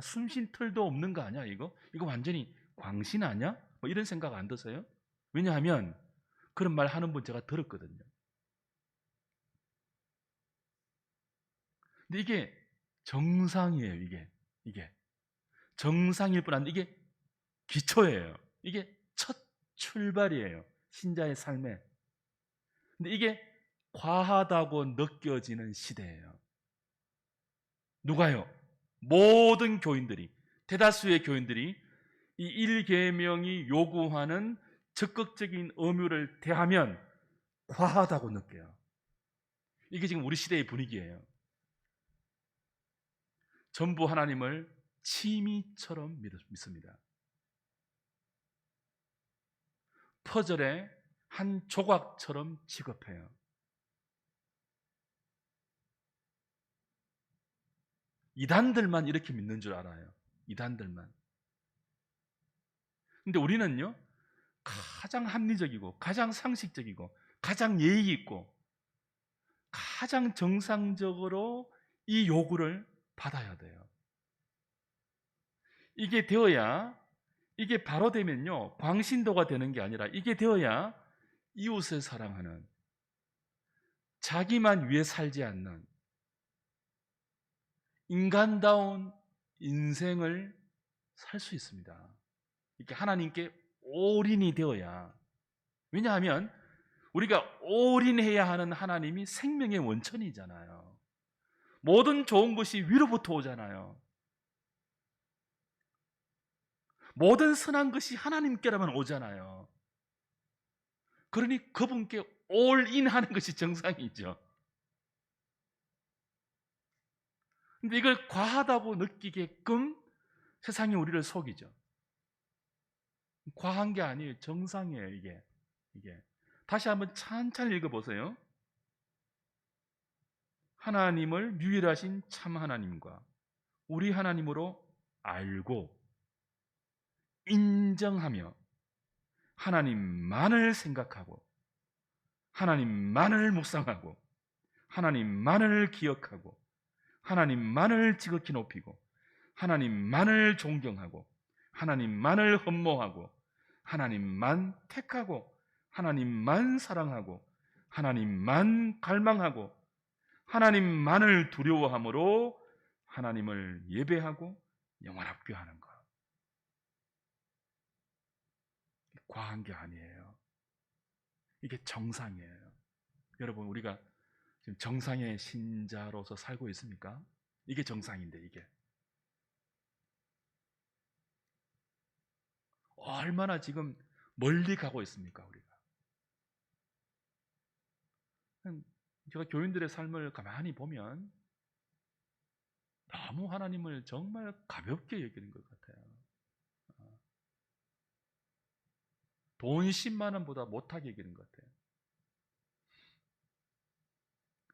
S1: 숨 쉴 틈도 없는 거 아니야? 이거 완전히 광신 아니야? 뭐 이런 생각 안 드세요? 왜냐하면 그런 말 하는 분 제가 들었거든요. 근데 이게 정상이에요. 이게 정상일 뿐 아니라 이게 기초예요. 이게 첫 출발이에요. 신자의 삶에. 근데 이게 과하다고 느껴지는 시대예요. 누가요? 모든 교인들이, 대다수의 교인들이 이 1계명이 요구하는 적극적인 의무를 대하면 과하다고 느껴요. 이게 지금 우리 시대의 분위기예요. 전부 하나님을 취미처럼 믿습니다. 퍼즐의 한 조각처럼 취급해요. 이단들만 이렇게 믿는 줄 알아요. 이단들만. 근데 우리는요, 가장 합리적이고 가장 상식적이고 가장 예의 있고 가장 정상적으로 이 요구를 받아야 돼요. 이게 되어야, 이게 바로 되면요, 광신도가 되는 게 아니라 이게 되어야 이웃을 사랑하는, 자기만 위해 살지 않는 인간다운 인생을 살 수 있습니다. 이렇게 하나님께 올인이 되어야. 왜냐하면 우리가 올인해야 하는 하나님이 생명의 원천이잖아요. 모든 좋은 것이 위로부터 오잖아요. 모든 선한 것이 하나님께라만 오잖아요. 그러니 그분께 올인하는 것이 정상이죠. 근데 이걸 과하다고 느끼게끔 세상이 우리를 속이죠. 과한 게 아니에요. 정상이에요, 이게. 다시 한번 천천히 읽어보세요. 하나님을 유일하신 참 하나님과 우리 하나님으로 알고 인정하며 하나님만을 생각하고 하나님만을 묵상하고 하나님만을 기억하고 하나님만을 지극히 높이고 하나님만을 존경하고 하나님만을 흠모하고 하나님만 택하고 하나님만 사랑하고 하나님만 갈망하고 하나님만을 두려워함으로 하나님을 예배하고 영원합게 하는 것. 과한 게 아니에요. 이게 정상이에요. 여러분, 우리가 지금 정상의 신자로서 살고 있습니까? 이게 정상인데, 이게 얼마나 지금 멀리 가고 있습니까, 우리가? 제가 교인들의 삶을 가만히 보면 너무 하나님을 정말 가볍게 여기는 것 같아요. 돈 10만 원보다 못하게 여기는 것 같아요.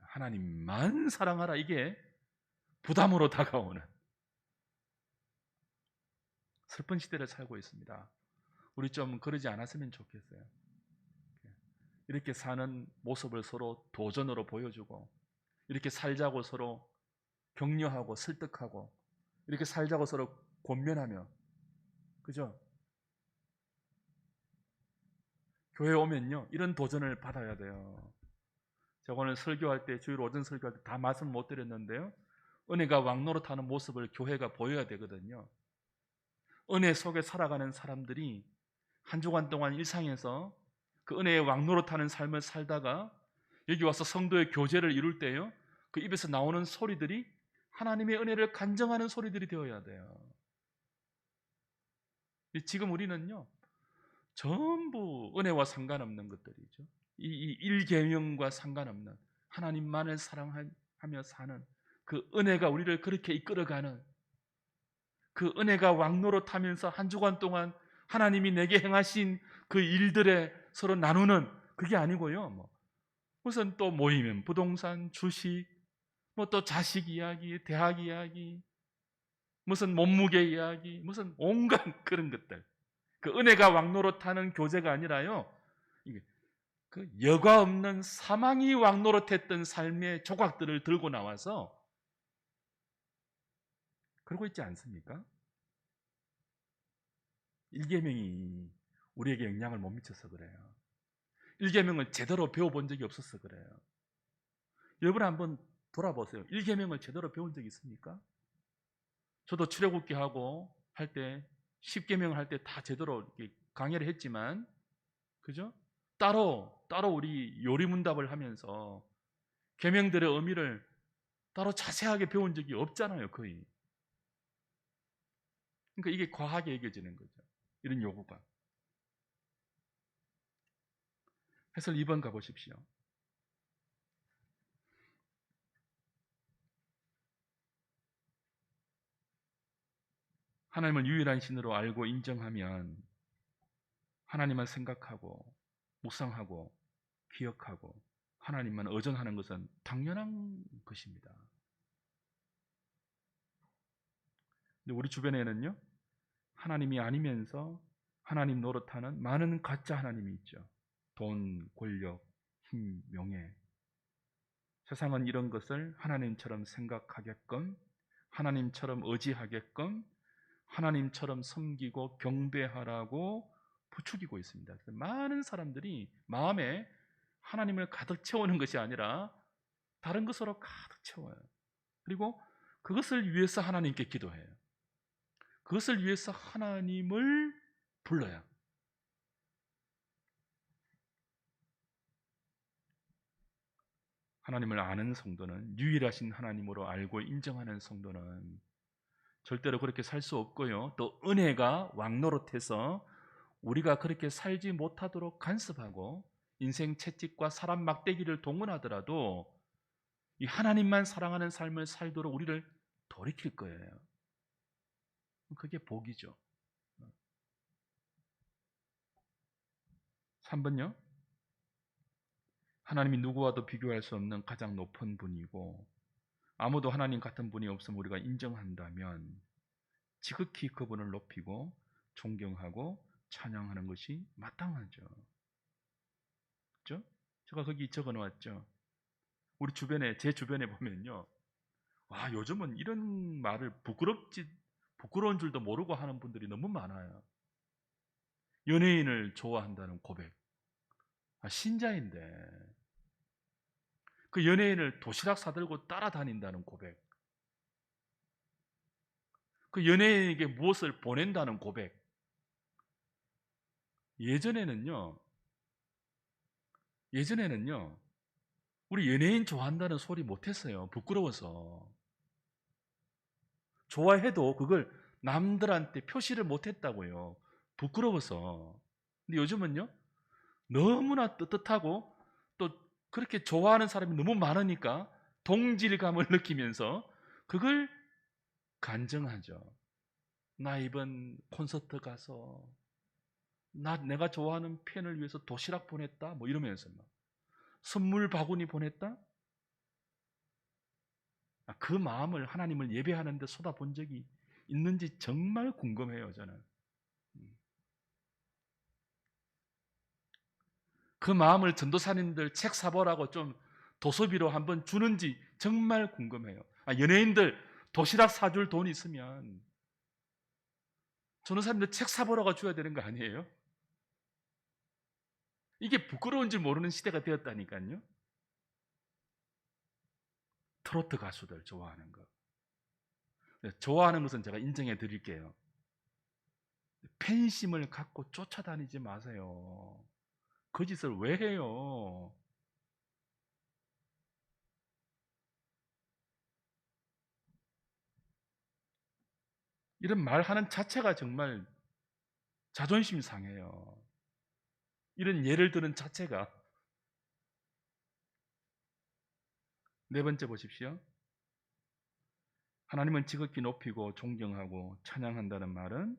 S1: 하나님만 사랑하라, 이게 부담으로 다가오는 슬픈 시대를 살고 있습니다. 우리 좀 그러지 않았으면 좋겠어요. 이렇게 사는 모습을 서로 도전으로 보여주고, 이렇게 살자고 서로 격려하고 설득하고, 이렇게 살자고 서로 권면하며, 그죠? 교회 오면요, 이런 도전을 받아야 돼요. 제가 오늘 설교할 때, 주일 오전 설교할 때 다 말씀 못 드렸는데요, 은혜가 왕노릇하는 모습을 교회가 보여야 되거든요. 은혜 속에 살아가는 사람들이 한 주간 동안 일상에서 그 은혜의 왕노릇하는 삶을 살다가 여기 와서 성도의 교제를 이룰 때요, 그 입에서 나오는 소리들이 하나님의 은혜를 간증하는 소리들이 되어야 돼요. 지금 우리는요, 전부 은혜와 상관없는 것들이죠. 이 일계명과 상관없는 하나님만을 사랑하며 사는 그 은혜가 우리를 그렇게 이끌어가는, 그 은혜가 왕노릇하면서 한 주간 동안 하나님이 내게 행하신 그 일들에 서로 나누는, 그게 아니고요, 무슨 또 모이면 부동산, 주식, 또 자식 이야기, 대학 이야기, 무슨 몸무게 이야기, 무슨 온갖 그런 것들, 그 은혜가 왕노릇하는 교제가 아니라요, 이게 그 여과 없는 사망이 왕노릇했던 삶의 조각들을 들고 나와서 그러고 있지 않습니까? 일계명이 우리에게 영향을 못 미쳐서 그래요. 일계명을 제대로 배워본 적이 없어서 그래요. 여러분 한번 돌아보세요. 일계명을 제대로 배운 적 있습니까? 저도 출애굽기 하고 할 때 10계명 할 때 다 제대로 이렇게 강의를 했지만, 그죠? 따로 우리 요리문답을 하면서 계명들의 의미를 따로 자세하게 배운 적이 없잖아요, 거의. 그러니까 이게 과하게 여겨지는 거죠, 이런 요구가. 해설 2번 가보십시오. 하나님을 유일한 신으로 알고 인정하면 하나님만 생각하고 묵상하고 기억하고 하나님만 의존하는 것은 당연한 것입니다. 근데 우리 주변에는요, 하나님이 아니면서 하나님 노릇하는 많은 가짜 하나님이 있죠. 돈, 권력, 힘, 명예. 세상은 이런 것을 하나님처럼 생각하게끔, 하나님처럼 의지하게끔, 하나님처럼 섬기고 경배하라고 부추기고 있습니다. 그래서 많은 사람들이 마음에 하나님을 가득 채우는 것이 아니라 다른 것으로 가득 채워요. 그리고 그것을 위해서 하나님께 기도해요. 그것을 위해서 하나님을 불러요. 하나님을 아는 성도는, 유일하신 하나님으로 알고 인정하는 성도는 절대로 그렇게 살 수 없고요, 또 은혜가 왕노릇해서 우리가 그렇게 살지 못하도록 간섭하고 인생 채찍과 사람 막대기를 동원하더라도 이 하나님만 사랑하는 삶을 살도록 우리를 돌이킬 거예요. 그게 복이죠. 3번요. 하나님이 누구와도 비교할 수 없는 가장 높은 분이고 아무도 하나님 같은 분이 없음을 우리가 인정한다면 지극히 그분을 높이고 존경하고 찬양하는 것이 마땅하죠. 그렇죠? 제가 거기 적어 놓았죠. 우리 주변에, 제 주변에 보면요. 와, 요즘은 이런 말을 부끄러운 줄도 모르고 하는 분들이 너무 많아요. 연예인을 좋아한다는 고백. 신자인데 그 연예인을 도시락 사들고 따라다닌다는 고백. 그 연예인에게 무엇을 보낸다는 고백. 예전에는요, 우리 연예인 좋아한다는 소리 못했어요. 부끄러워서. 좋아해도 그걸 남들한테 표시를 못했다고요. 부끄러워서. 근데 요즘은요, 너무나 떳떳하고 또 그렇게 좋아하는 사람이 너무 많으니까 동질감을 느끼면서 그걸 간증하죠. 나 이번 콘서트 가서 내가 좋아하는 팬을 위해서 도시락 보냈다 뭐 이러면서 막 선물 바구니 보냈다. 그 마음을 하나님을 예배하는데 쏟아본 적이 있는지 정말 궁금해요. 저는 그 마음을 전도사님들 책 사보라고 좀 도서비로 한번 주는지 정말 궁금해요. 연예인들 도시락 사줄 돈 있으면 전도사님들 책 사보라고 줘야 되는 거 아니에요? 이게 부끄러운 줄 모르는 시대가 되었다니까요. 트로트 가수들 좋아하는 거. 좋아하는 것은 제가 인정해 드릴게요. 팬심을 갖고 쫓아다니지 마세요. 그 짓을 왜 해요? 이런 말하는 자체가 정말 자존심 상해요. 이런 예를 드는 자체가. 네 번째 보십시오. 하나님은 지극히 높이고 존경하고 찬양한다는 말은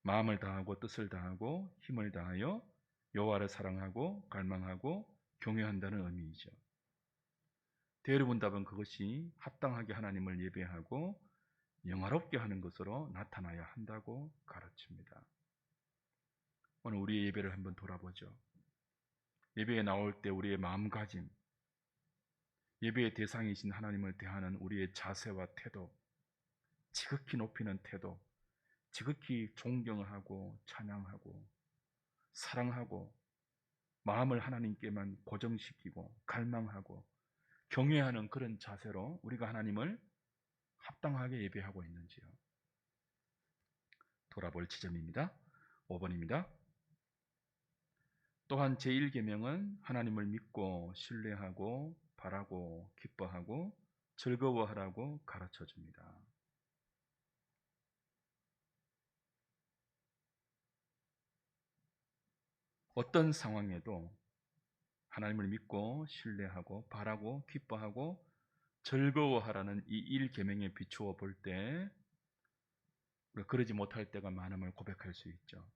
S1: 마음을 다하고 뜻을 다하고 힘을 다하여 여호와를 사랑하고 갈망하고 경외한다는 의미이죠. 대여러분 답은 그것이 합당하게 하나님을 예배하고 영화롭게 하는 것으로 나타나야 한다고 가르칩니다. 오늘 우리의 예배를 한번 돌아보죠. 예배에 나올 때 우리의 마음가짐, 예배의 대상이신 하나님을 대하는 우리의 자세와 태도, 지극히 높이는 태도, 지극히 존경하고 찬양하고 사랑하고 마음을 하나님께만 고정시키고 갈망하고 경외하는 그런 자세로 우리가 하나님을 합당하게 예배하고 있는지요. 돌아볼 지점입니다. 5번입니다. 또한 제1계명은 하나님을 믿고 신뢰하고 바라고 기뻐하고 즐거워하라고 가르쳐 줍니다. 어떤 상황에도 하나님을 믿고 신뢰하고 바라고 기뻐하고 즐거워하라는 이 1계명에 비추어 볼 때 그러지 못할 때가 많음을 고백할 수 있죠.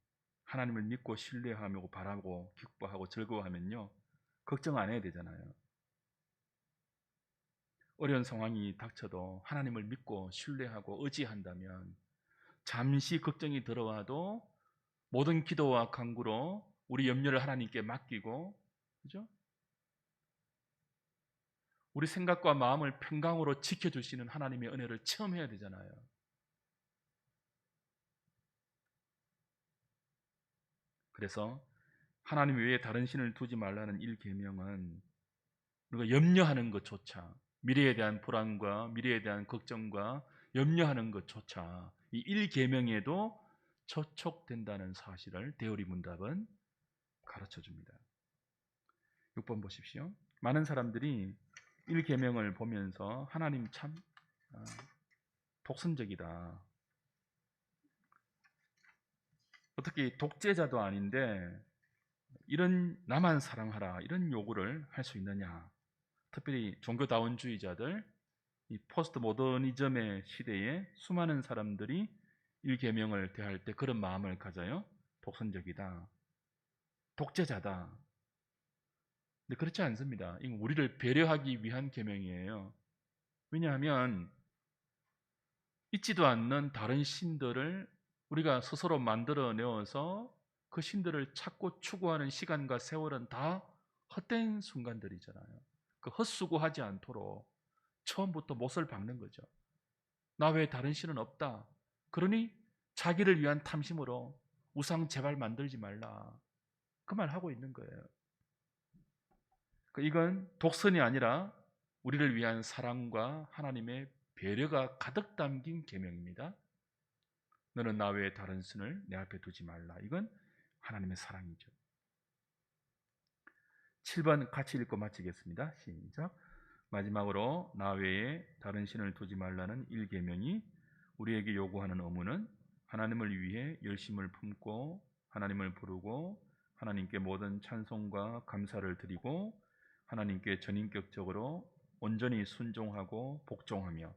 S1: 하나님을 믿고 신뢰하며 바라고 기뻐하고 즐거워하면요, 걱정 안 해야 되잖아요. 어려운 상황이 닥쳐도 하나님을 믿고 신뢰하고 의지한다면 잠시 걱정이 들어와도 모든 기도와 간구로 우리 염려를 하나님께 맡기고, 그죠? 우리 생각과 마음을 평강으로 지켜주시는 하나님의 은혜를 체험해야 되잖아요. 그래서 하나님 외에 다른 신을 두지 말라는 1계명은 우리가 염려하는 것조차, 미래에 대한 불안과 미래에 대한 걱정과 염려하는 것조차 이 1계명에도 저촉된다는 사실을 대우리 문답은 가르쳐 줍니다. 6번 보십시오. 많은 사람들이 1계명을 보면서 하나님 참 독선적이다. 어떻게 독재자도 아닌데 이런 나만 사랑하라 이런 요구를 할 수 있느냐. 특별히 종교다원주의자들, 이 포스트 모더니즘의 시대에 수많은 사람들이 1계명을 대할 때 그런 마음을 가져요. 독선적이다. 독재자다. 근데 그렇지 않습니다. 이건 우리를 배려하기 위한 계명이에요. 왜냐하면 있지도 않는 다른 신들을 우리가 스스로 만들어내어서 그 신들을 찾고 추구하는 시간과 세월은 다 헛된 순간들이잖아요. 그 헛수고하지 않도록 처음부터 못을 박는 거죠. 나 외에 다른 신은 없다. 그러니 자기를 위한 탐심으로 우상 제발 만들지 말라. 그 말 하고 있는 거예요. 이건 독선이 아니라 우리를 위한 사랑과 하나님의 배려가 가득 담긴 계명입니다. 너는 나 외에 다른 신을 내 앞에 두지 말라. 이건 하나님의 사랑이죠. 7번 같이 읽고 마치겠습니다. 시작. 마지막으로 나 외에 다른 신을 두지 말라는 1계명이 우리에게 요구하는 의무는 하나님을 위해 열심을 품고 하나님을 부르고 하나님께 모든 찬송과 감사를 드리고 하나님께 전인격적으로 온전히 순종하고 복종하며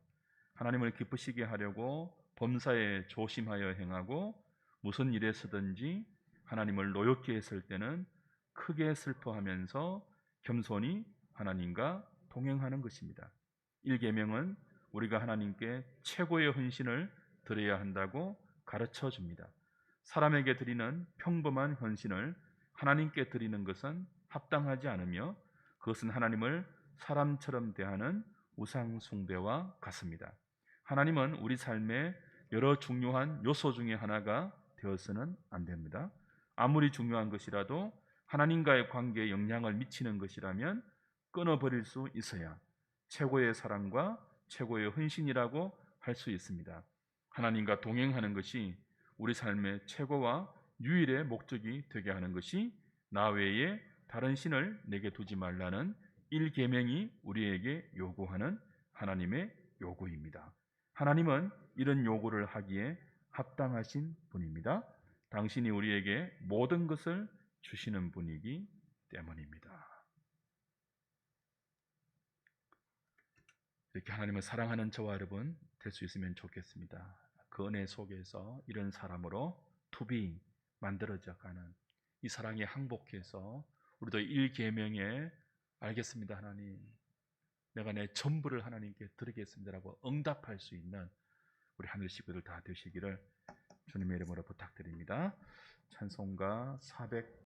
S1: 하나님을 기쁘시게 하려고 범사에 조심하여 행하고 무슨 일에서든지 하나님을 노엽게 했을 때는 크게 슬퍼하면서 겸손히 하나님과 동행하는 것입니다. 1계명은 우리가 하나님께 최고의 헌신을 드려야 한다고 가르쳐 줍니다. 사람에게 드리는 평범한 헌신을 하나님께 드리는 것은 합당하지 않으며 그것은 하나님을 사람처럼 대하는 우상 숭배와 같습니다. 하나님은 우리 삶의 여러 중요한 요소 중에 하나가 되어서는 안 됩니다. 아무리 중요한 것이라도 하나님과의 관계에 영향을 미치는 것이라면 끊어버릴 수 있어야 최고의 사랑과 최고의 헌신이라고 할 수 있습니다. 하나님과 동행하는 것이 우리 삶의 최고와 유일의 목적이 되게 하는 것이 나 외에 다른 신을 내게 두지 말라는 1계명이 우리에게 요구하는 하나님의 요구입니다. 하나님은 이런 요구를 하기에 합당하신 분입니다. 당신이 우리에게 모든 것을 주시는 분이기 때문입니다. 이렇게 하나님을 사랑하는 저와 여러분 될 수 있으면 좋겠습니다. 그 은혜 속에서 이런 사람으로 투비 만들어져 가는 이 사랑에 항복해서 우리도 1계명에 알겠습니다. 하나님, 내가 내 전부를 하나님께 드리겠습니다라고 응답할 수 있는 우리 하늘 식구들 다 되시기를 주님의 이름으로 부탁드립니다. 찬송가 400